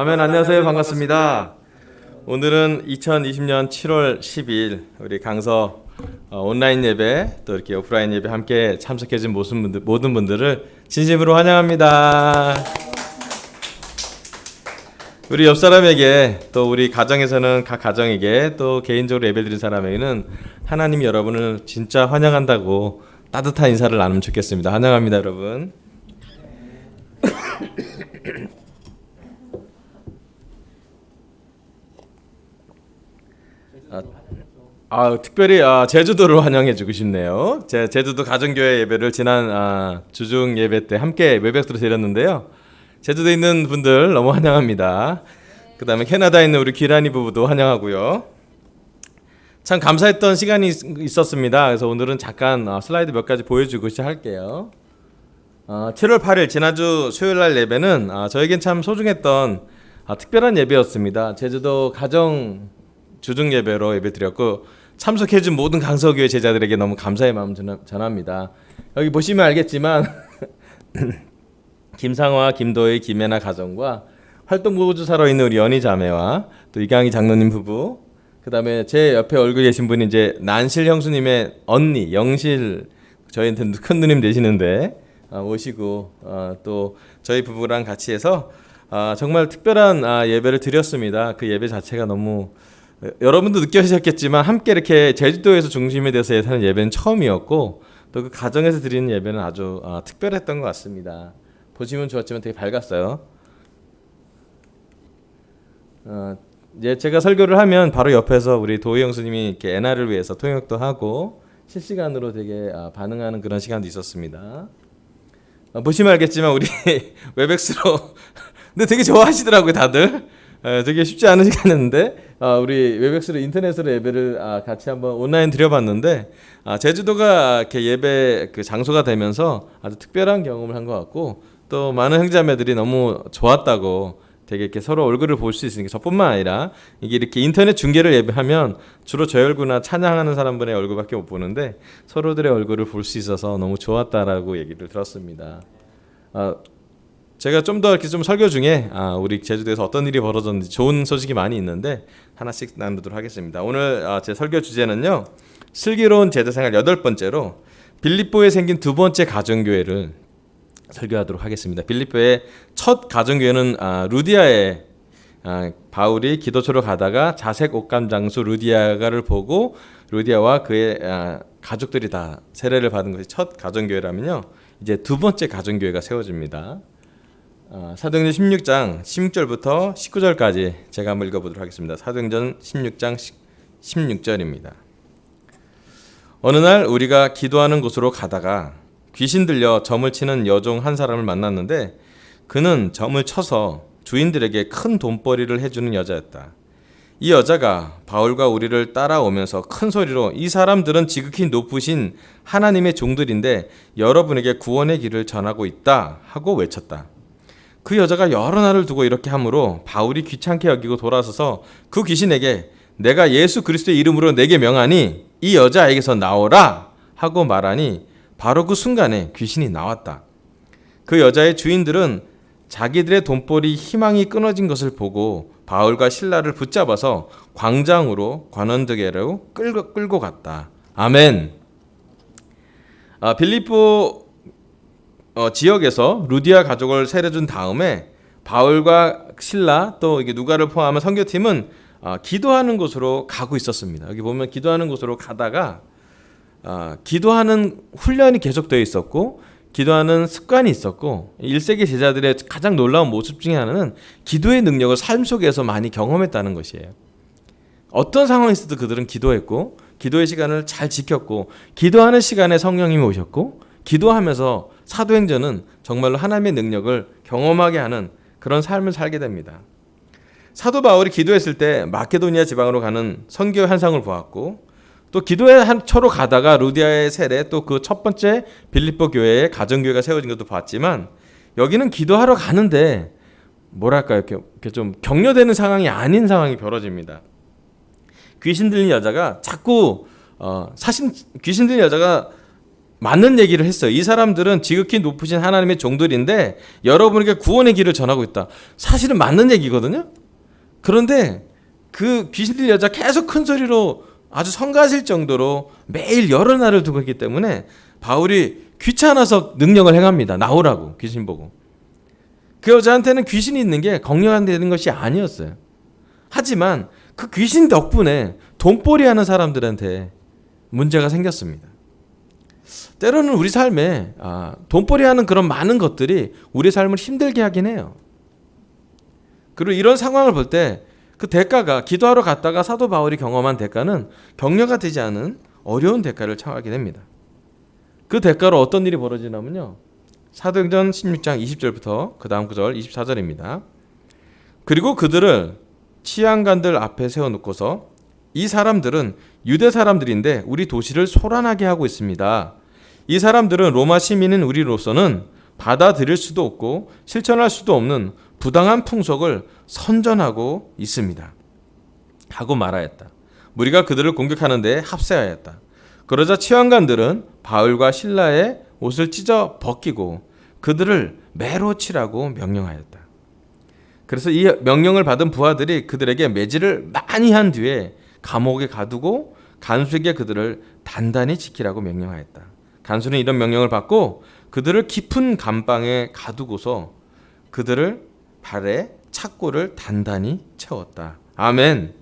아멘. 안녕하세요. 반갑습니다. 오늘은 2020년 7월 10일 우리 강서 온라인 예배 또 이렇게 오프라인 예배 함께 참석해 준 모든 분들을 진심으로 환영합니다. 우리 옆 사람에게 또 우리 가정에서는 각 가정에게 또 개인적으로 예배드린 사람에게는 하나님이 여러분을 진짜 환영한다고 따뜻한 인사를 나누면 좋겠습니다. 환영합니다, 여러분. 특별히 제주도를 환영해주고 싶네요. 제주도 가정교회 예배를 지난 주중 예배 때 함께 웨백스로 드렸는데요. 제주도에 있는 분들 너무 환영합니다. 그 다음에 캐나다에 있는 우리 기란이 부부도 환영하고요. 참 감사했던 시간이 있었습니다. 그래서 오늘은 잠깐 슬라이드 몇 가지 보여주고 시작할게요. 7월 8일 지난주 수요일날 예배는 저에겐 참 소중했던 특별한 예배였습니다. 제주도 가정 주중 예배로 예배 드렸고 참석해준 모든 강서교회 제자들에게 너무 감사의 마음 전합니다. 여기 보시면 알겠지만 김상화, 김도희, 김혜나 가정과 활동보조사로 있는 우리 연희 자매와 또 이강희 장로님 부부, 그 다음에 제 옆에 얼굴 계신 분이 이제 난실 형수님의 언니 영실, 저희한테는 큰 누님 되시는데 오시고 또 저희 부부랑 같이 해서 정말 특별한 예배를 드렸습니다. 그 예배 자체가 너무 여러분도 느끼셨겠지만 함께 이렇게 제주도에서 중심에 대해서 하는 예배는 처음이었고 또 그 가정에서 드리는 예배는 아주 특별했던 것 같습니다. 보시면 좋았지만 되게 밝았어요. 이제 제가 설교를 하면 바로 옆에서 우리 도희 형수님이 이렇게 애나를 위해서 통역도 하고 실시간으로 되게 반응하는 그런 시간도 있었습니다. 보시면 알겠지만 우리 웨백스로 근데 되게 좋아하시더라고요, 다들. 되게 쉽지 않은 시간이었는데 우리 웨백스로 인터넷으로 예배를 같이 한번 온라인 드려봤는데 제주도가 이렇게 예배 그 장소가 되면서 아주 특별한 경험을 한 것 같고 또 많은 형제자매들이 너무 좋았다고 되게 이렇게 서로 얼굴을 볼 수 있으니까 저뿐만 아니라 이게 이렇게 인터넷 중계를 예배하면 주로 저 얼굴이나 찬양하는 사람들의 얼굴밖에 못 보는데 서로들의 얼굴을 볼 수 있어서 너무 좋았다라고 얘기를 들었습니다. 제가 좀 더 이렇게 좀 설교 중에 우리 제주도에서 어떤 일이 벌어졌는지 좋은 소식이 많이 있는데 하나씩 나누도록 하겠습니다. 오늘 제 설교 주제는요, 슬기로운 제자생활 8번째로 빌립보에 생긴 두 번째 가정교회를 설교하도록 하겠습니다. 빌립보의 첫 가정교회는 루디아에 바울이 기도처로 가다가 자색 옷감 장수 루디아가를 보고 루디아와 그의 가족들이 다 세례를 받은 것이 첫 가정교회라면요, 이제 두 번째 가정교회가 세워집니다. 사도행전 16장 16절부터 19절까지 제가 한번 읽어보도록 하겠습니다. 사도행전 16장 16절입니다. 어느 날 우리가 기도하는 곳으로 가다가 귀신 들려 점을 치는 여종 한 사람을 만났는데 그는 점을 쳐서 주인들에게 큰 돈벌이를 해주는 여자였다. 이 여자가 바울과 우리를 따라오면서 큰 소리로 이 사람들은 지극히 높으신 하나님의 종들인데 여러분에게 구원의 길을 전하고 있다 하고 외쳤다. 그 여자가 여러 날을 두고 이렇게 하므로 바울이 귀찮게 여기고 돌아서서 그 귀신에게 내가 예수 그리스도의 이름으로 내게 명하니 이 여자에게서 나오라 하고 말하니 바로 그 순간에 귀신이 나왔다. 그 여자의 주인들은 자기들의 돈벌이 희망이 끊어진 것을 보고 바울과 실라를 붙잡아서 광장으로 관원들에게로 끌고 갔다. 아멘. 빌립보 지역에서 루디아 가족을 세례준 다음에 바울과 실라 또 이게 누가를 포함한 선교팀은 기도하는 곳으로 가고 있었습니다. 여기 보면 기도하는 곳으로 가다가 기도하는 훈련이 계속되어 있었고 기도하는 습관이 있었고 1세기 제자들의 가장 놀라운 모습 중에 하나는 기도의 능력을 삶 속에서 많이 경험했다는 것이에요. 어떤 상황이 있어도 그들은 기도했고 기도의 시간을 잘 지켰고 기도하는 시간에 성령님이 오셨고 기도하면서 사도행전은 정말로 하나님의 능력을 경험하게 하는 그런 삶을 살게 됩니다. 사도 바울이 기도했을 때 마케도니아 지방으로 가는 선교 현상을 보았고 또 기도의 처로 가다가 루디아의 세례 또 그 첫 번째 빌립보 교회의 가정교회가 세워진 것도 봤지만 여기는 기도하러 가는데 뭐랄까요, 이렇게 좀 격려되는 상황이 아닌 상황이 벌어집니다. 귀신 들린 여자가 자꾸 귀신 들린 여자가 맞는 얘기를 했어요. 이 사람들은 지극히 높으신 하나님의 종들인데 여러분에게 구원의 길을 전하고 있다. 사실은 맞는 얘기거든요. 그런데 그 귀신 들린 여자 계속 큰 소리로 아주 성가실 정도로 매일 여러 날을 두고 있기 때문에 바울이 귀찮아서 능력을 행합니다. 나오라고 귀신 보고. 그 여자한테는 귀신이 있는 게 걱정되는 것이 아니었어요. 하지만 그 귀신 덕분에 돈벌이 하는 사람들한테 문제가 생겼습니다. 때로는 우리 삶에 돈벌이 하는 그런 많은 것들이 우리 삶을 힘들게 하긴 해요. 그리고 이런 상황을 볼 때 그 대가가 기도하러 갔다가 사도 바울이 경험한 대가는 격려가 되지 않은 어려운 대가를 청하게 됩니다. 그 대가로 어떤 일이 벌어지냐면요. 사도행전 16장 20절부터 그 다음 구절 24절입니다. 그리고 그들을 치안관들 앞에 세워놓고서 이 사람들은 유대 사람들인데 우리 도시를 소란하게 하고 있습니다. 이 사람들은 로마 시민인 우리로서는 받아들일 수도 없고 실천할 수도 없는 부당한 풍속을 선전하고 있습니다. 하고 말하였다. 무리가 그들을 공격하는데 합세하였다. 그러자 치안관들은 바울과 실라의 옷을 찢어 벗기고 그들을 매로 치라고 명령하였다. 그래서 이 명령을 받은 부하들이 그들에게 매질을 많이 한 뒤에 감옥에 가두고 간수에게 그들을 단단히 지키라고 명령하였다. 간수는 이런 명령을 받고 그들을 깊은 감방에 가두고서 그들을 발에 착고를 단단히 채웠다. 아멘.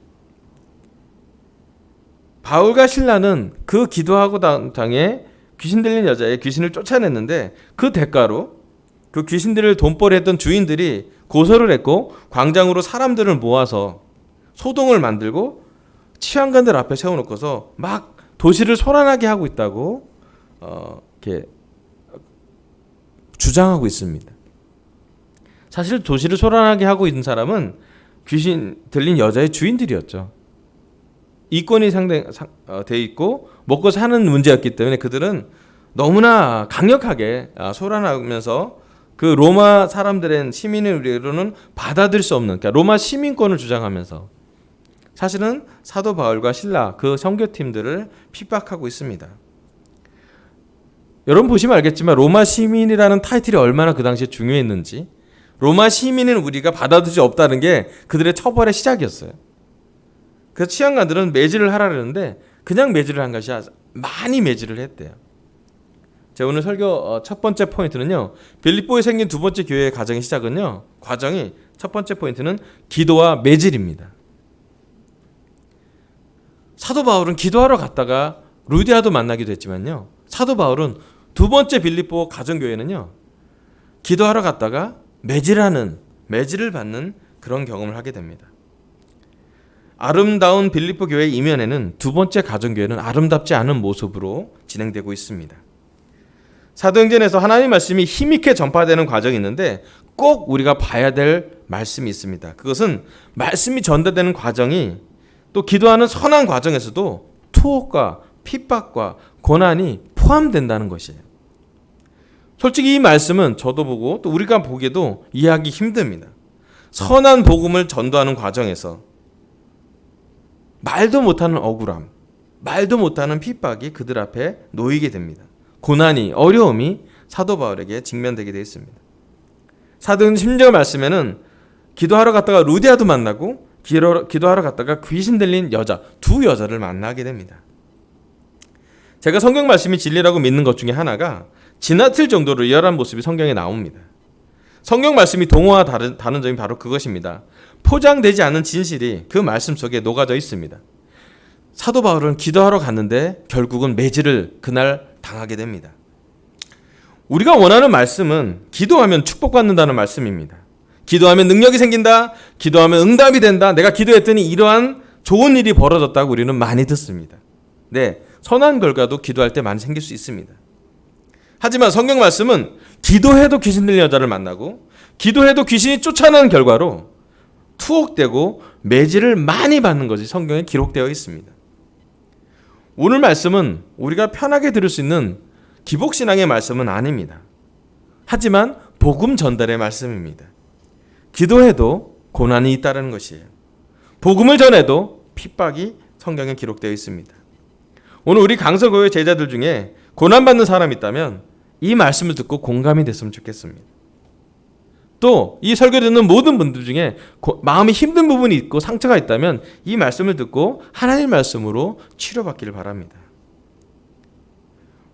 바울과 실라는 그 기도하고 당에 귀신 들린 여자의 귀신을 쫓아냈는데 그 대가로 그 귀신들을 돈벌이했던 주인들이 고소를 했고 광장으로 사람들을 모아서 소동을 만들고 치안관들 앞에 세워놓고서 막 도시를 소란하게 하고 있다고 이렇게 주장하고 있습니다. 사실 도시를 소란하게 하고 있는 사람은 귀신 들린 여자의 주인들이었죠. 이권이 돼 있고 먹고 사는 문제였기 때문에 그들은 너무나 강력하게 소란하면서 그 로마 사람들의 시민으로는 받아들일 수 없는, 그러니까 로마 시민권을 주장하면서 사실은 사도 바울과 실라 그 선교팀들을 핍박하고 있습니다. 여러분 보시면 알겠지만 로마 시민이라는 타이틀이 얼마나 그 당시에 중요했는지, 로마 시민은 우리가 받아들일 수 없다는 게 그들의 처벌의 시작이었어요. 그래서 치안관들은 매질을 하라는데 그냥 매질을 한 것이 아니라 많이 매질을 했대요. 제 오늘 설교 첫 번째 포인트는요, 빌립보에 생긴 두 번째 교회의 과정의 시작은요, 과정이 첫 번째 포인트는 기도와 매질입니다. 사도 바울은 기도하러 갔다가 루디아도 만나기도 했지만요, 사도 바울은 두 번째 빌립보 가정교회는요, 기도하러 갔다가 매질을 받는 그런 경험을 하게 됩니다. 아름다운 빌립보 교회 이면에는 두 번째 가정교회는 아름답지 않은 모습으로 진행되고 있습니다. 사도행전에서 하나님 말씀이 힘있게 전파되는 과정이 있는데 꼭 우리가 봐야 될 말씀이 있습니다. 그것은 말씀이 전달되는 과정이 또 기도하는 선한 과정에서도 투옥과 핍박과 고난이 포함된다는 것이에요. 솔직히 이 말씀은 저도 보고 또 우리가 보기에도 이해하기 힘듭니다. 선한 복음을 전도하는 과정에서 말도 못하는 억울함, 말도 못하는 핍박이 그들 앞에 놓이게 됩니다. 고난이, 어려움이 사도 바울에게 직면되게 되어 있습니다. 사도행전 10절 말씀에는 기도하러 갔다가 루디아도 만나고 기도하러 갔다가 귀신 들린 여자, 두 여자를 만나게 됩니다. 제가 성경 말씀이 진리라고 믿는 것 중에 하나가 지나칠 정도로 리얼한 모습이 성경에 나옵니다. 성경 말씀이 동화와 다른 점이 바로 그것입니다. 포장되지 않은 진실이 그 말씀 속에 녹아져 있습니다. 사도 바울은 기도하러 갔는데 결국은 매질을 그날 당하게 됩니다. 우리가 원하는 말씀은 기도하면 축복받는다는 말씀입니다. 기도하면 능력이 생긴다, 기도하면 응답이 된다, 내가 기도했더니 이러한 좋은 일이 벌어졌다고 우리는 많이 듣습니다. 네, 선한 결과도 기도할 때 많이 생길 수 있습니다. 하지만 성경 말씀은 기도해도 귀신 들린 여자를 만나고 기도해도 귀신이 쫓아나는 결과로 투옥되고 매질을 많이 받는 것이 성경에 기록되어 있습니다. 오늘 말씀은 우리가 편하게 들을 수 있는 기복신앙의 말씀은 아닙니다. 하지만 복음 전달의 말씀입니다. 기도해도 고난이 있다는 것이에요. 복음을 전해도 핍박이 성경에 기록되어 있습니다. 오늘 우리 강서교회 제자들 중에 고난받는 사람이 있다면 이 말씀을 듣고 공감이 됐으면 좋겠습니다. 또 이 설교 듣는 모든 분들 중에 마음이 힘든 부분이 있고 상처가 있다면 이 말씀을 듣고 하나님의 말씀으로 치료받기를 바랍니다.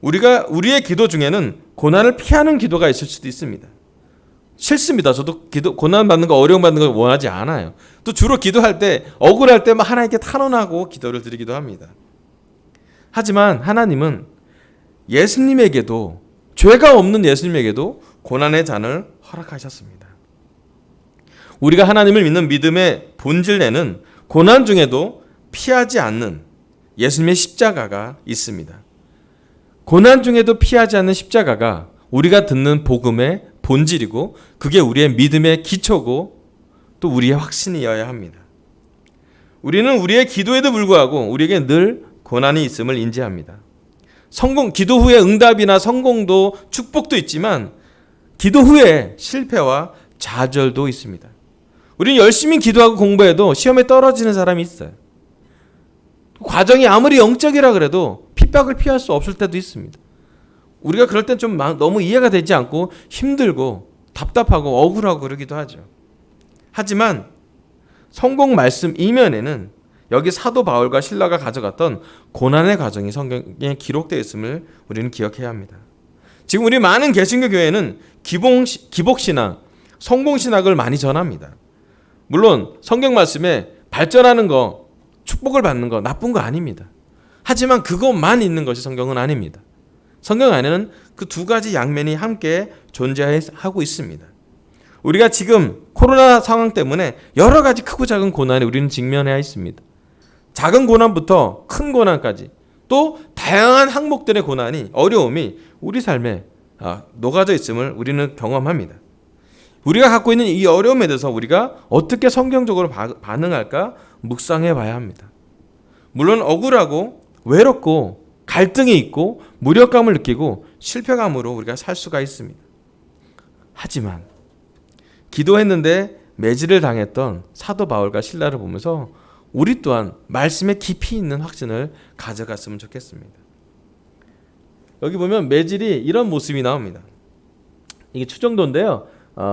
우리의 기도 중에는 고난을 피하는 기도가 있을 수도 있습니다. 싫습니다. 저도 고난 받는 거, 어려움 받는 걸 원하지 않아요. 또 주로 기도할 때 억울할 때 하나님께 탄원하고 기도를 드리기도 합니다. 하지만 하나님은 예수님에게도, 죄가 없는 예수님에게도 고난의 잔을 허락하셨습니다. 우리가 하나님을 믿는 믿음의 본질 내는 고난 중에도 피하지 않는 예수님의 십자가가 있습니다. 고난 중에도 피하지 않는 십자가가 우리가 듣는 복음의 본질이고 그게 우리의 믿음의 기초고 또 우리의 확신이어야 합니다. 우리는 우리의 기도에도 불구하고 우리에게 늘 고난이 있음을 인지합니다. 기도 후에 응답이나 성공도 축복도 있지만 기도 후에 실패와 좌절도 있습니다. 우리는 열심히 기도하고 공부해도 시험에 떨어지는 사람이 있어요. 과정이 아무리 영적이라 그래도 핍박을 피할 수 없을 때도 있습니다. 우리가 그럴 땐 좀 너무 이해가 되지 않고 힘들고 답답하고 억울하고 그러기도 하죠. 하지만 성공 말씀 이면에는 여기 사도 바울과 실라가 가져갔던 고난의 과정이 성경에 기록되어 있음을 우리는 기억해야 합니다. 지금 우리 많은 개신교 교회는 기복신앙, 성공신학을 많이 전합니다. 물론 성경 말씀에 발전하는 거, 축복을 받는 거 나쁜 거 아닙니다. 하지만 그것만 있는 것이 성경은 아닙니다. 성경 안에는 그 두 가지 양면이 함께 존재하고 있습니다. 우리가 지금 코로나 상황 때문에 여러 가지 크고 작은 고난에 우리는 직면해야 있습니다. 작은 고난부터 큰 고난까지 또 다양한 항목들의 고난이, 어려움이 우리 삶에 녹아져 있음을 우리는 경험합니다. 우리가 갖고 있는 이 어려움에 대해서 우리가 어떻게 성경적으로 반응할까 묵상해 봐야 합니다. 물론 억울하고 외롭고 갈등이 있고 무력감을 느끼고 실패감으로 우리가 살 수가 있습니다. 하지만 기도했는데 매질을 당했던 사도 바울과 실라를 보면서 우리 또한 말씀에 깊이 있는 확신을 가져갔으면 좋겠습니다. 여기 보면 매질이 이런 모습이 나옵니다. 이게 추정도인데요.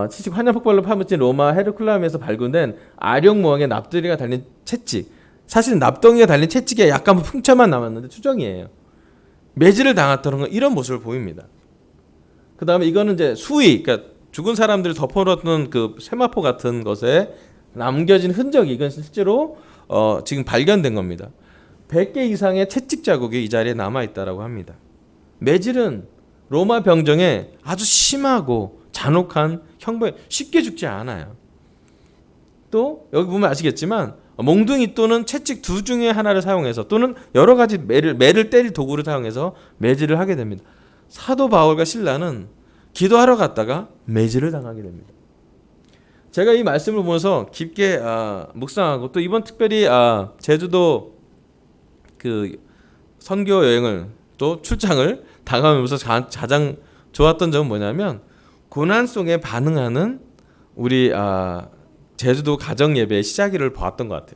치식 환양 폭발로 파묻힌 로마 헤르쿨라움에서 발굴된 아령 모양의 납두리가 달린 채찍. 사실 납덩이가 달린 채찍에 약간 풍차만 남았는데 추정이에요. 매질을 당했다는 건 이런 모습을 보입니다. 그 다음에 이거는 이제 수의, 그러니까 죽은 사람들을 덮어놓던 그 세마포 같은 것에 남겨진 흔적이, 이건 실제로 지금 발견된 겁니다. 100개 이상의 채찍 자국이 이 자리에 남아있다고 합니다. 매질은 로마 병정에 아주 심하고 잔혹한 형벌, 쉽게 죽지 않아요. 또 여기 보면 아시겠지만 몽둥이 또는 채찍 두 중에 하나를 사용해서 또는 여러 가지 매를 때릴 도구를 사용해서 매질을 하게 됩니다. 사도 바울과 실라는 기도하러 갔다가 매질을 당하게 됩니다. 제가 이 말씀을 보면서 깊게 묵상하고 또 이번 특별히 제주도 그 선교 여행을 또 출장을 당하면서 가장 좋았던 점은 뭐냐면 고난 속에 반응하는 우리 제주도 가정 예배의 시작일을 보았던 것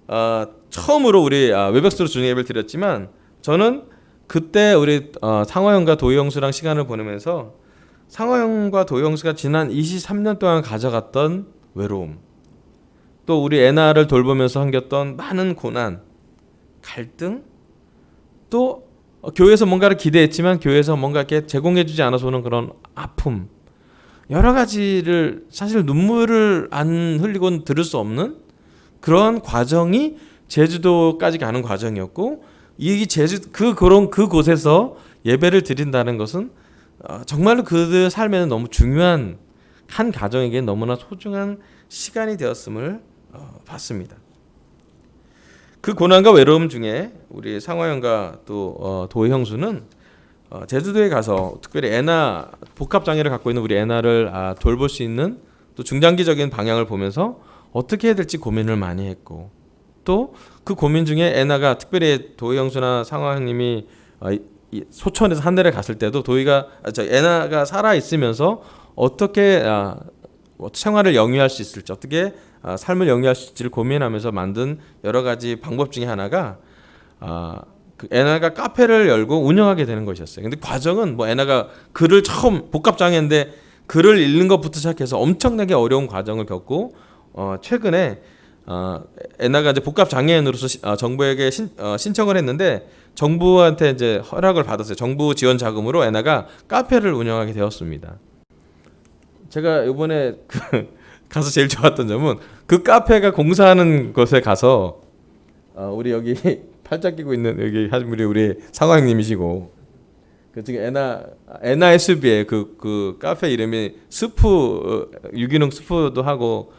같아요. 처음으로 우리 외벽수로 주님 예배를 드렸지만 저는 그때 우리 상화형과 도희영수랑 시간을 보내면서 상화형과 도희영수가 지난 23년 동안 가져갔던 외로움, 또 우리 애나를 돌보면서 한겼던 많은 고난, 갈등, 또 교회에서 뭔가를 기대했지만 교회에서 뭔가 이렇게 제공해주지 않아서 오는 그런 아픔, 여러 가지를 사실 눈물을 안 흘리고는 들을 수 없는 그런 과정이 제주도까지 가는 과정이었고, 이 그곳에서 예배를 드린다는 것은 정말로 그들 삶에는 너무 중요한, 한 가정에게 너무나 소중한 시간이 되었음을 봤습니다. 그 고난과 외로움 중에 우리 상화형과 또 도형수는 제주도에 가서 특별히 애나 복합장애를 갖고 있는 우리 애나를 돌볼 수 있는 또 중장기적인 방향을 보면서 어떻게 해야 될지 고민을 많이 했고, 또 그 고민 중에 애나가 특별히 도희영수나 상화형님이 소천에서 한 달에 갔을 때도 애나가 살아 있으면서 어떻게 생활을 영위할 수 있을지, 어떻게 삶을 영위할 수 있을지를 고민하면서 만든 여러 가지 방법 중에 하나가 에나가 카페를 열고 운영하게 되는 것이었어요. 근데 과정은 뭐 에나가 글을 처음 복합장애인데 글을 읽는 것부터 시작해서 엄청나게 어려운 과정을 겪고 최근에 에나가 이제 복합장애인으로서 정부에게 신청을 했는데 정부한테 이제 허락을 받았어요. 정부 지원 자금으로 에나가 카페를 운영하게 되었습니다. 제가 이번에 가서 제일 좋았던 점은 그 카페가 공사하는 곳에 가서 우리 여기 팔짱 끼고 있는 여기 우리 상황님이시고 그 지금 에나 SB의 그 카페 이름이 스프 유기농 스프도 하고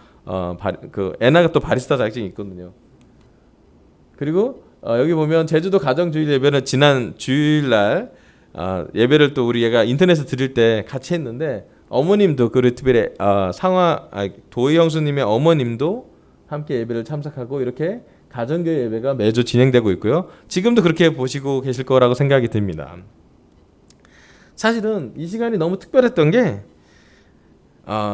그 에나가 또 바리스타 자격증이 있거든요. 그리고 여기 보면 제주도 가정주일 예배는 지난 주일날 예배를 또 우리 얘가 인터넷에 드릴 때 같이 했는데 어머님도 그 르트벨의 도희 형수님의 어머님도 함께 예배를 참석하고 이렇게 가정교회 예배가 매주 진행되고 있고요. 지금도 그렇게 보시고 계실 거라고 생각이 듭니다. 사실은 이 시간이 너무 특별했던 게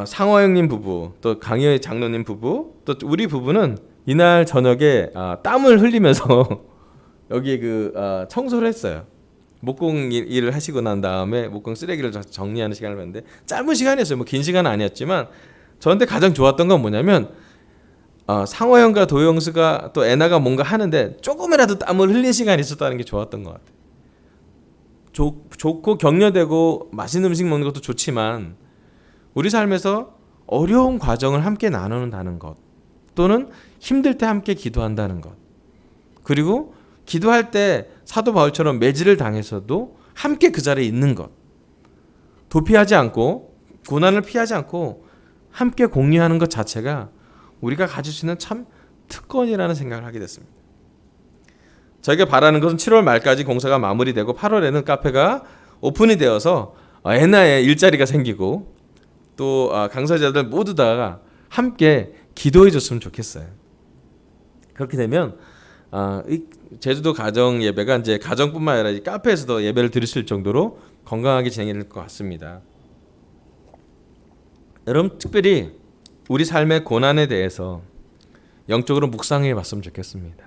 상화 형님 부부, 또 강희 장로님 부부, 또 우리 부부는 이날 저녁에 땀을 흘리면서 여기 청소를 했어요. 목공 일을 하시고 난 다음에 목공 쓰레기를 정리하는 시간을 갖는데 짧은 시간이었어요. 뭐 긴 시간은 아니었지만 저한테 가장 좋았던 건 뭐냐면 상호 형과 도희 형수가 또 에나가 뭔가 하는데 조금이라도 땀을 흘린 시간이 있었다는 게 좋았던 것 같아요. 좋고 격려되고 맛있는 음식 먹는 것도 좋지만 우리 삶에서 어려운 과정을 함께 나누는다는 것, 또는 힘들 때 함께 기도한다는 것, 그리고 기도할 때 사도 바울처럼 매질을 당해서도 함께 그 자리에 있는 것, 도피하지 않고 고난을 피하지 않고 함께 공유하는 것 자체가 우리가 가질 수 있는 참 특권이라는 생각을 하게 됐습니다. 저희가 바라는 것은 7월 말까지 공사가 마무리되고 8월에는 카페가 오픈이 되어서 에나의 일자리가 생기고 또 강사자들 모두 다 함께 기도해 줬으면 좋겠어요. 그렇게 되면 이 제주도 가정 예배가 이제 가정뿐만 아니라 이 카페에서도 예배를 드릴 정도로 건강하게 진행될 것 같습니다. 여러분, 특별히 우리 삶의 고난에 대해서 영적으로 묵상해 봤으면 좋겠습니다.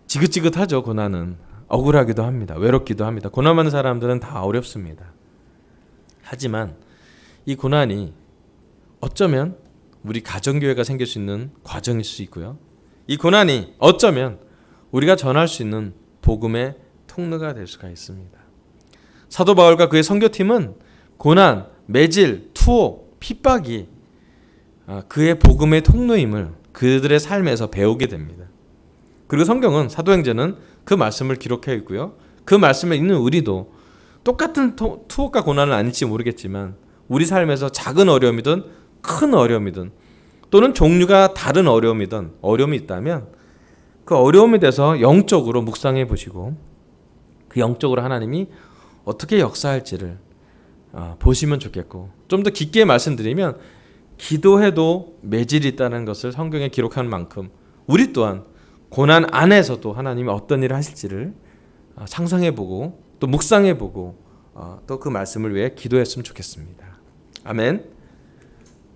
지긋지긋하죠. 고난은 억울하기도 합니다. 외롭기도 합니다. 고난 많은 사람들은 다 어렵습니다. 하지만 이 고난이 어쩌면 우리 가정교회가 생길 수 있는 과정일 수 있고요. 이 고난이 어쩌면 우리가 전할 수 있는 복음의 통로가 될 수가 있습니다. 사도 바울과 그의 선교팀은 고난, 매질, 투옥, 핍박이 그의 복음의 통로임을 그들의 삶에서 배우게 됩니다. 그리고 성경은 사도행전은 그 말씀을 기록해 있고요. 그 말씀에 있는 우리도 똑같은 투옥과 고난은 아닐지 모르겠지만 우리 삶에서 작은 어려움이든 큰 어려움이든 또는 종류가 다른 어려움이든 어려움이 있다면 그 어려움에 대해서 영적으로 묵상해 보시고 그 영적으로 하나님이 어떻게 역사할지를 보시면 좋겠고, 좀 더 깊게 말씀드리면 기도해도 매질이 있다는 것을 성경에 기록한 만큼 우리 또한 고난 안에서도 하나님이 어떤 일을 하실지를 상상해보고 또 묵상해보고 또 그 말씀을 위해 기도했으면 좋겠습니다. 아멘.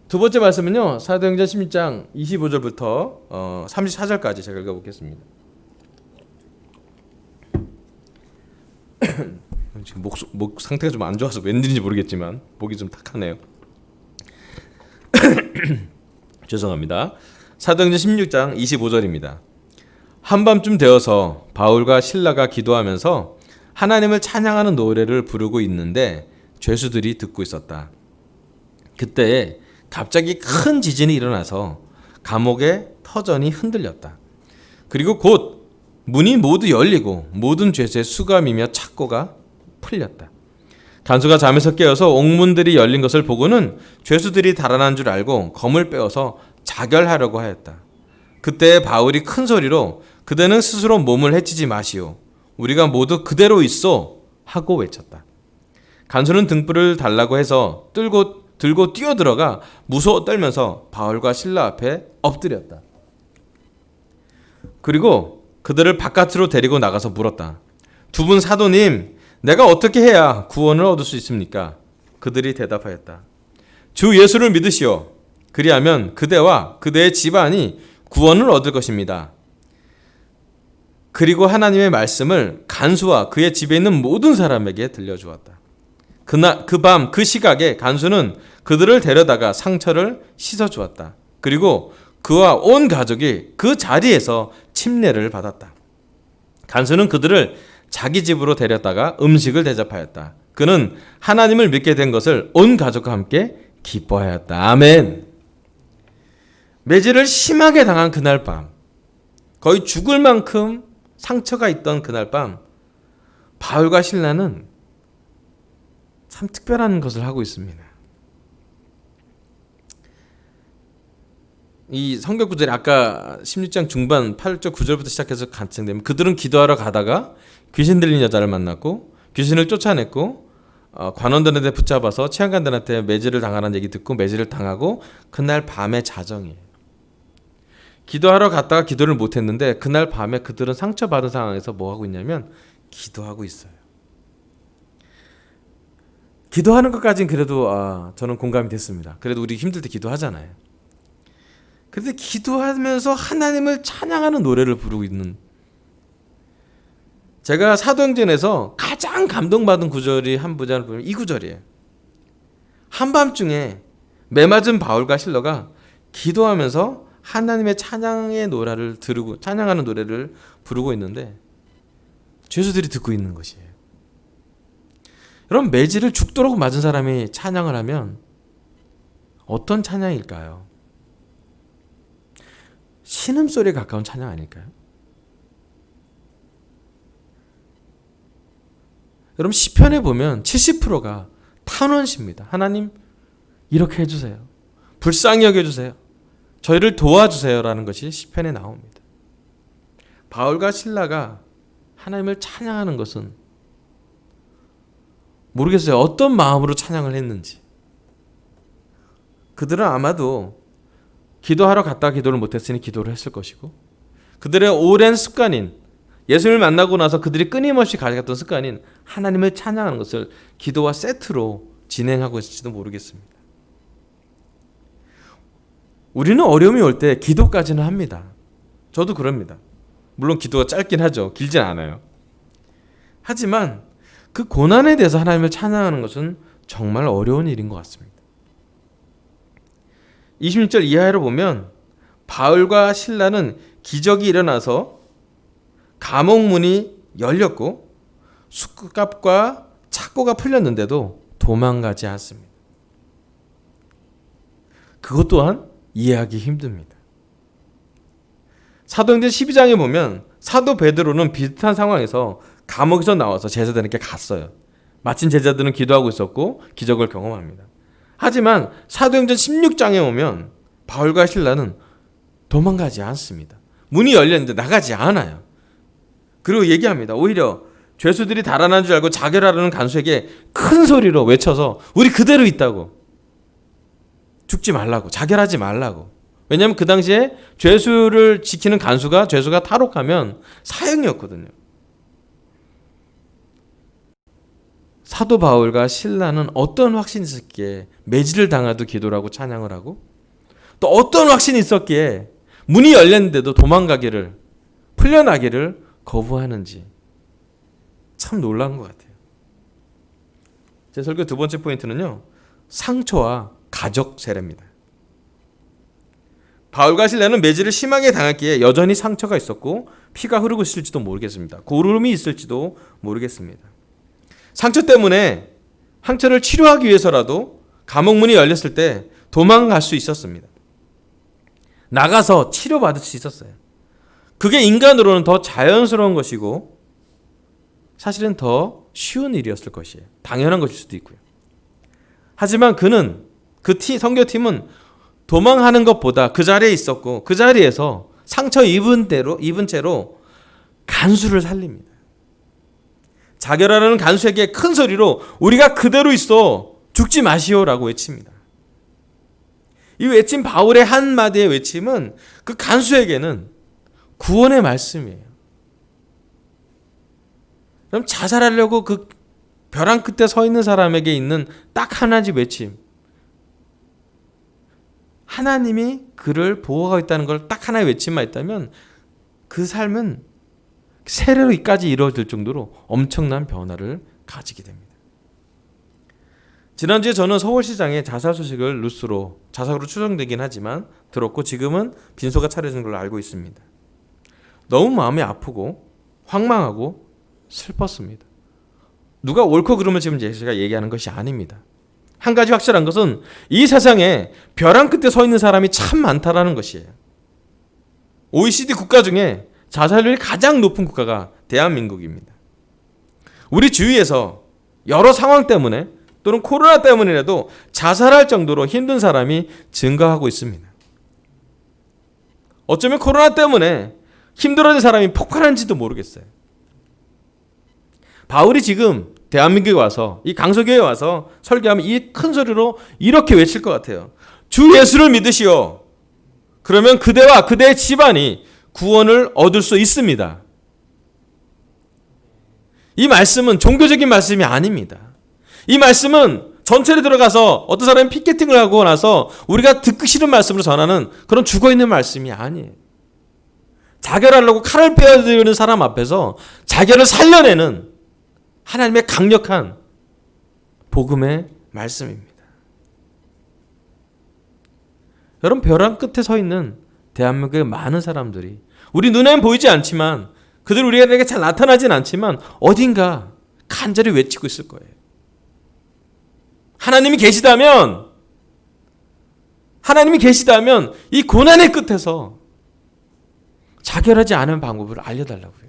두 번째 말씀은요, 사도행전 16장 25절부터 34절까지 제가 읽어보겠습니다. 지금 목 상태가 좀 안 좋아서 웬일인지 모르겠지만 목이 좀 탁하네요. 죄송합니다. 사도행전 16장 25절입니다. 한밤쯤 되어서 바울과 실라가 기도하면서 하나님을 찬양하는 노래를 부르고 있는데 죄수들이 듣고 있었다. 그때 갑자기 큰 지진이 일어나서 감옥의 터전이 흔들렸다. 그리고 곧 문이 모두 열리고 모든 죄수의 수감이며 착고가 풀렸다. 간수가 잠에서 깨어서 옥문들이 열린 것을 보고는 죄수들이 달아난 줄 알고 검을 빼어서 자결하려고 하였다. 그때 바울이 큰 소리로 그대는 스스로 몸을 해치지 마시오. 우리가 모두 그대로 있어 하고 외쳤다. 간수는 등불을 달라고 해서 들고 뛰어들어가 무서워 떨면서 바울과 실라 앞에 엎드렸다. 그리고 그들을 바깥으로 데리고 나가서 물었다. 두 분 사도님, 내가 어떻게 해야 구원을 얻을 수 있습니까? 그들이 대답하였다. 주 예수를 믿으시오. 그리하면 그대와 그대의 집안이 구원을 얻을 것입니다. 그리고 하나님의 말씀을 간수와 그의 집에 있는 모든 사람에게 들려주었다. 그날 그 밤 그 시각에 간수는 그들을 데려다가 상처를 씻어주었다. 그리고 그와 온 가족이 그 자리에서 침례를 받았다. 간수는 그들을 자기 집으로 데렸다가 음식을 대접하였다. 그는 하나님을 믿게 된 것을 온 가족과 함께 기뻐하였다. 아멘. 매질을 심하게 당한 그날 밤, 거의 죽을 만큼 상처가 있던 그날 밤, 바울과 실라는 참 특별한 것을 하고 있습니다. 이 성경 구절이 아까 16장 중반 8절 9절부터 시작해서 간증되면 그들은 기도하러 가다가 귀신 들린 여자를 만났고 귀신을 쫓아냈고 관원들한테 붙잡아서 치안관들한테 매질을 당하라는 얘기 듣고 매질을 당하고 그날 밤의 자정이에요. 기도하러 갔다가 기도를 못했는데 그날 밤에 그들은 상처받은 상황에서 뭐 하고 있냐면 기도하고 있어요. 기도하는 것까지는 그래도 저는 공감이 됐습니다. 그래도 우리 힘들 때 기도하잖아요. 그런데 기도하면서 하나님을 찬양하는 노래를 부르고 있는, 제가 사도행전에서 가장 감동받은 구절이 한 구절을 보면 이 구절이에요. 한밤중에 매맞은 바울과 실러가 기도하면서 하나님의 찬양의 노래를 들고 찬양하는 노래를 부르고 있는데 죄수들이 듣고 있는 것이에요. 여러분, 매질을 죽도록 맞은 사람이 찬양을 하면 어떤 찬양일까요? 신음소리에 가까운 찬양 아닐까요? 여러분, 시편에 보면 70%가 탄원시입니다. 하나님, 이렇게 해주세요. 불쌍히 여겨주세요. 저희를 도와주세요라는 것이 시편에 나옵니다. 바울과 실라가 하나님을 찬양하는 것은 모르겠어요. 어떤 마음으로 찬양을 했는지. 그들은 아마도 기도하러 갔다가 기도를 못했으니 기도를 했을 것이고, 그들의 오랜 습관인, 예수님을 만나고 나서 그들이 끊임없이 가져갔던 습관인 하나님을 찬양하는 것을 기도와 세트로 진행하고 있을지도 모르겠습니다. 우리는 어려움이 올 때 기도까지는 합니다. 저도 그럽니다. 물론 기도가 짧긴 하죠. 길진 않아요. 하지만 그 고난에 대해서 하나님을 찬양하는 것은 정말 어려운 일인 것 같습니다. 26절 이하로 보면 바울과 실라는 기적이 일어나서 감옥 문이 열렸고 숙갑과 착고가 풀렸는데도 도망가지 않습니다. 그것 또한 이해하기 힘듭니다. 사도행전 12장에 보면 사도 베드로는 비슷한 상황에서 감옥에서 나와서 제자들에게 갔어요. 마침 제자들은 기도하고 있었고 기적을 경험합니다. 하지만 사도행전 16장에 오면 바울과 실라는 도망가지 않습니다. 문이 열렸는데 나가지 않아요. 그리고 얘기합니다. 오히려 죄수들이 달아난 줄 알고 자결하려는 간수에게 큰 소리로 외쳐서 우리 그대로 있다고, 죽지 말라고, 자결하지 말라고. 왜냐하면 그 당시에 죄수를 지키는 간수가 죄수가 탈옥하면 사형이었거든요. 사도 바울과 실라는 어떤 확신이 있었기에 매질을 당하도 기도를 하고 찬양을 하고, 또 어떤 확신이 있었기에 문이 열렸는데도 도망가기를, 풀려나기를 거부하는지 참 놀라운 것 같아요. 제 설교 두 번째 포인트는요, 상처와 가족 세례입니다. 바울과 실라는 매질을 심하게 당했기에 여전히 상처가 있었고 피가 흐르고 있을지도 모르겠습니다. 고름이 있을지도 모르겠습니다. 상처 때문에 상처를 치료하기 위해서라도 감옥 문이 열렸을 때 도망갈 수 있었습니다. 나가서 치료받을 수 있었어요. 그게 인간으로는 더 자연스러운 것이고 사실은 더 쉬운 일이었을 것이에요. 당연한 것일 수도 있고요. 하지만 선교팀은 도망하는 것보다 그 자리에 있었고 그 자리에서 상처 입은 채로 간수를 살립니다. 자결하라는 간수에게 큰 소리로 우리가 그대로 있어, 죽지 마시오라고 외칩니다. 이 외침, 바울의 한마디의 외침은 그 간수에게는 구원의 말씀이에요. 그럼 자살하려고 그 벼랑 끝에 서 있는 사람에게 있는 딱 하나지 외침, 하나님이 그를 보호하고 있다는 걸 딱 하나의 외침만 있다면 그 삶은 세례로까지 이루어질 정도로 엄청난 변화를 가지게 됩니다. 지난주에 저는 서울시장의 자살 소식을 뉴스로 자살로 추정되긴 하지만 들었고 지금은 빈소가 차려진 걸로 알고 있습니다. 너무 마음이 아프고 황망하고 슬펐습니다. 누가 옳고 그름을 지금 제가 얘기하는 것이 아닙니다. 한 가지 확실한 것은 이 세상에 벼랑 끝에 서 있는 사람이 참 많다라는 것이에요. OECD 국가 중에 자살률이 가장 높은 국가가 대한민국입니다. 우리 주위에서 여러 상황 때문에 또는 코로나 때문이라도 자살할 정도로 힘든 사람이 증가하고 있습니다. 어쩌면 코로나 때문에 힘들어진 사람이 폭발한지도 모르겠어요. 바울이 지금 대한민국에 와서 이 강서교회에 와서 설교하면 이 큰 소리로 이렇게 외칠 것 같아요. 주 예수를 믿으시오. 그러면 그대와 그대의 집안이 구원을 얻을 수 있습니다. 이 말씀은 종교적인 말씀이 아닙니다. 이 말씀은 전체로 들어가서 어떤 사람이 피켓팅을 하고 나서 우리가 듣기 싫은 말씀으로 전하는 그런 죽어있는 말씀이 아니에요. 자결하려고 칼을 빼어들이는 사람 앞에서 자결을 살려내는 하나님의 강력한 복음의 말씀입니다. 여러분, 벼랑 끝에 서 있는 대한민국의 많은 사람들이 우리 눈에는 보이지 않지만 그들 우리에게 잘 나타나진 않지만 어딘가 간절히 외치고 있을 거예요. 하나님이 계시다면 이 고난의 끝에서 자결하지 않은 방법을 알려달라고요.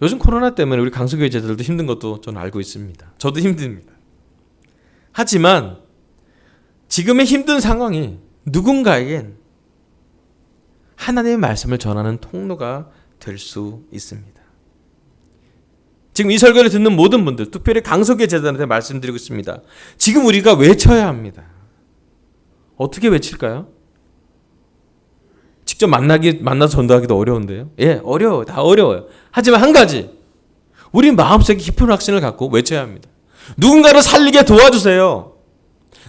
요즘 코로나 때문에 우리 강서교회 제자들도 힘든 것도 저는 알고 있습니다. 저도 힘듭니다. 하지만 지금의 힘든 상황이 누군가에겐 하나님의 말씀을 전하는 통로가 될 수 있습니다. 지금 이 설교를 듣는 모든 분들, 특별히 강서교회 제자들한테 말씀드리고 있습니다. 지금 우리가 외쳐야 합니다. 어떻게 외칠까요? 직접 만나서 전도하기도 어려운데요. 예, 어려워요. 다 어려워요. 하지만 한 가지, 우리 마음속에 깊은 확신을 갖고 외쳐야 합니다. 누군가를 살리게 도와주세요.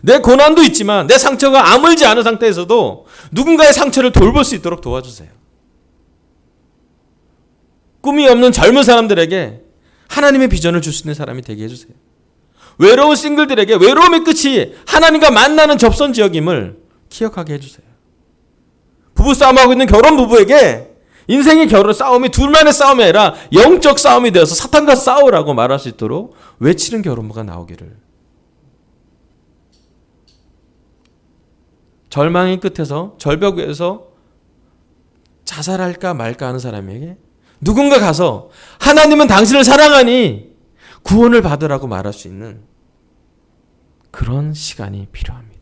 내 고난도 있지만 내 상처가 아물지 않은 상태에서도 누군가의 상처를 돌볼 수 있도록 도와주세요. 꿈이 없는 젊은 사람들에게 하나님의 비전을 줄 수 있는 사람이 되게 해주세요. 외로운 싱글들에게 외로움의 끝이 하나님과 만나는 접선 지역임을 기억하게 해주세요. 부부싸움하고 있는 결혼 부부에게 인생의 싸움이 둘만의 싸움이 아니라 영적 싸움이 되어서 사탄과 싸우라고 말할 수 있도록 외치는 결혼부가 나오기를. 절망의 끝에서 절벽 위에서 자살할까 말까 하는 사람에게 누군가 가서 하나님은 당신을 사랑하니 구원을 받으라고 말할 수 있는 그런 시간이 필요합니다.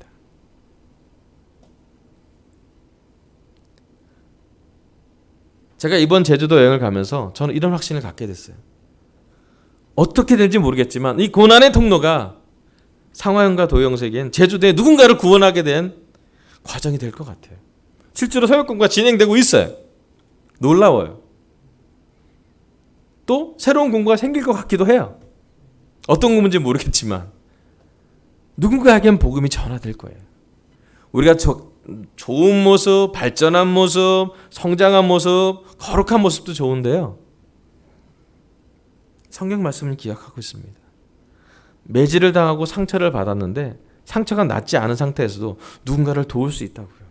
제가 이번 제주도 여행을 가면서 저는 이런 확신을 갖게 됐어요. 어떻게 될지 모르겠지만 이 고난의 통로가 상화형과 도영석에겐 제주도에 누군가를 구원하게 된 과정이 될 것 같아요. 실제로 사역 공부가 진행되고 있어요. 놀라워요. 또 새로운 공부가 생길 것 같기도 해요. 어떤 공부인지 모르겠지만 누군가에겐 복음이 전화될 거예요. 우리가 좋은 모습, 발전한 모습, 성장한 모습, 거룩한 모습도 좋은데요. 성경 말씀을 기억하고 있습니다. 매질을 당하고 상처를 받았는데 상처가 낫지 않은 상태에서도 누군가를 도울 수 있다고요.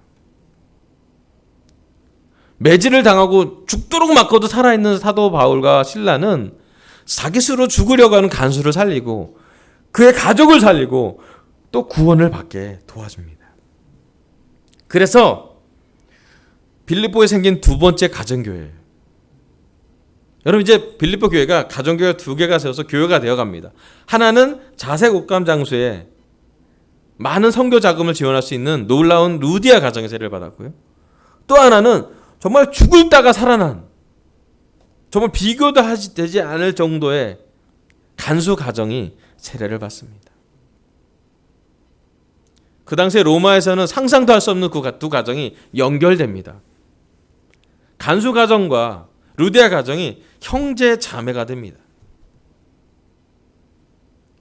매질을 당하고 죽도록 맞고도 살아있는 사도 바울과 실라는 자기 스스로 죽으려고 하는 간수를 살리고 그의 가족을 살리고 또 구원을 받게 도와줍니다. 그래서 빌립보에 생긴 두 번째 가정교회예요. 여러분, 이제 빌립보 교회가 가정교회 두 개가 세워서 교회가 되어갑니다. 하나는 자색 옷감 장소에 많은 선교 자금을 지원할 수 있는 놀라운 루디아 가정의 세례를 받았고요. 또 하나는 정말 죽을다가 살아난, 정말 비교도 되지 않을 정도의 간수 가정이 세례를 받습니다. 그 당시에 로마에서는 상상도 할 수 없는 그 두 가정이 연결됩니다. 간수 가정과 루디아 가정이 형제 자매가 됩니다.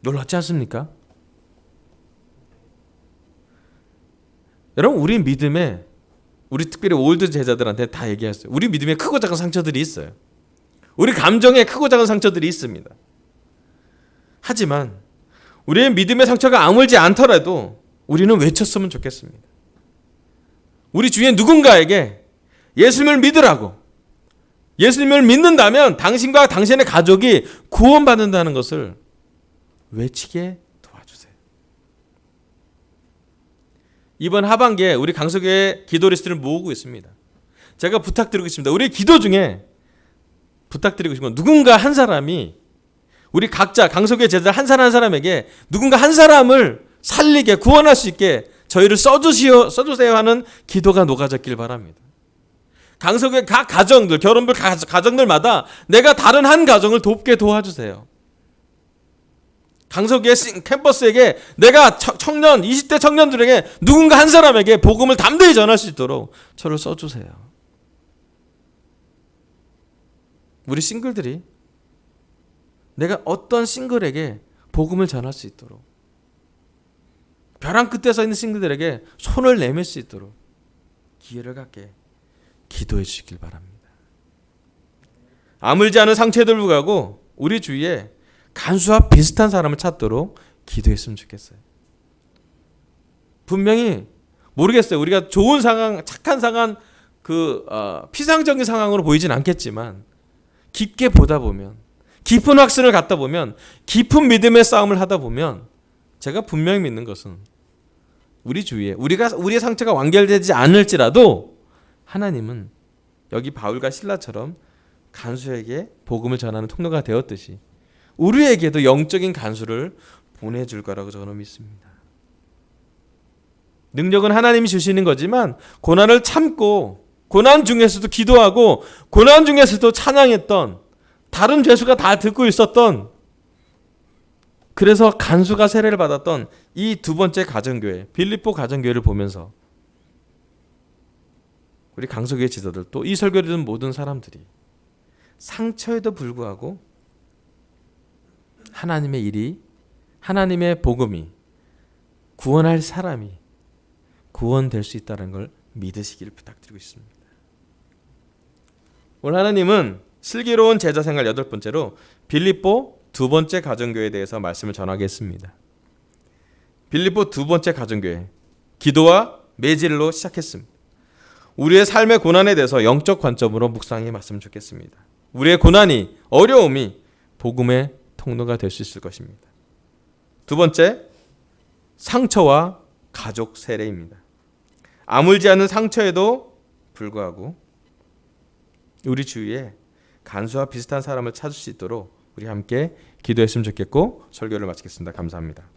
놀랍지 않습니까? 여러분, 우리 믿음에 우리 특별히 올드 제자들한테 다 얘기했어요. 우리 믿음에 크고 작은 상처들이 있어요. 우리 감정에 크고 작은 상처들이 있습니다. 하지만 우리의 믿음의 상처가 아물지 않더라도 우리는 외쳤으면 좋겠습니다. 우리 주위에 누군가에게 예수님을 믿으라고, 예수님을 믿는다면 당신과 당신의 가족이 구원받는다는 것을 외치게 도와주세요. 이번 하반기에 우리 강석교회 기도 리스트를 모으고 있습니다. 제가 부탁드리고 있습니다. 우리 기도 중에 부탁드리고 싶은 건 누군가 한 사람이, 우리 각자 강석교회 제자 한 사람 한 사람에게 누군가 한 사람을 살리게, 구원할 수 있게 저희를 써주세요 하는 기도가 녹아졌길 바랍니다. 강석교회 각 가정들, 결혼부 가정들마다 내가 다른 한 가정을 돕게 도와주세요. 강석교회 캠퍼스에게 내가 20대 청년들에게 누군가 한 사람에게 복음을 담대히 전할 수 있도록 저를 써주세요. 우리 싱글들이 내가 어떤 싱글에게 복음을 전할 수 있도록, 벼랑 끝에 서 있는 싱글들에게 손을 내밀 수 있도록 기회를 갖게 기도해 주시길 바랍니다. 아물지 않은 상처에도 불구하고 우리 주위에 간수와 비슷한 사람을 찾도록 기도했으면 좋겠어요. 분명히 모르겠어요. 우리가 좋은 상황, 착한 상황, 피상적인 상황으로 보이진 않겠지만 깊게 보다 보면, 깊은 확신을 갖다 보면, 깊은 믿음의 싸움을 하다 보면 제가 분명히 믿는 것은 우리 주위에 우리의 상처가 완결되지 않을지라도 하나님은 여기 바울과 실라처럼 간수에게 복음을 전하는 통로가 되었듯이 우리에게도 영적인 간수를 보내줄 거라고 저는 믿습니다. 능력은 하나님이 주시는 거지만 고난을 참고, 고난 중에서도 기도하고, 고난 중에서도 찬양했던, 다른 죄수가 다 듣고 있었던, 그래서 간수가 세례를 받았던 이 두 번째 가정교회, 빌립보 가정교회를 보면서 우리 강석교회 지도들, 또 이 설교를 듣는 모든 사람들이 상처에도 불구하고 하나님의 일이, 하나님의 복음이, 구원할 사람이 구원될 수 있다는 걸 믿으시기를 부탁드리고 있습니다. 오늘 하나님은 슬기로운 제자생활 8번째로 빌립보 두 번째 가정교회에 대해서 말씀을 전하겠습니다. 빌립보 두 번째 가정교회, 기도와 매질로 시작했습니다. 우리의 삶의 고난에 대해서 영적 관점으로 묵상해 봤으면 좋겠습니다. 우리의 고난이, 어려움이 복음의 통로가 될 수 있을 것입니다. 두 번째, 상처와 가족 세례입니다. 아물지 않은 상처에도 불구하고 우리 주위에 간수와 비슷한 사람을 찾을 수 있도록 우리 함께 기도했으면 좋겠고 설교를 마치겠습니다. 감사합니다.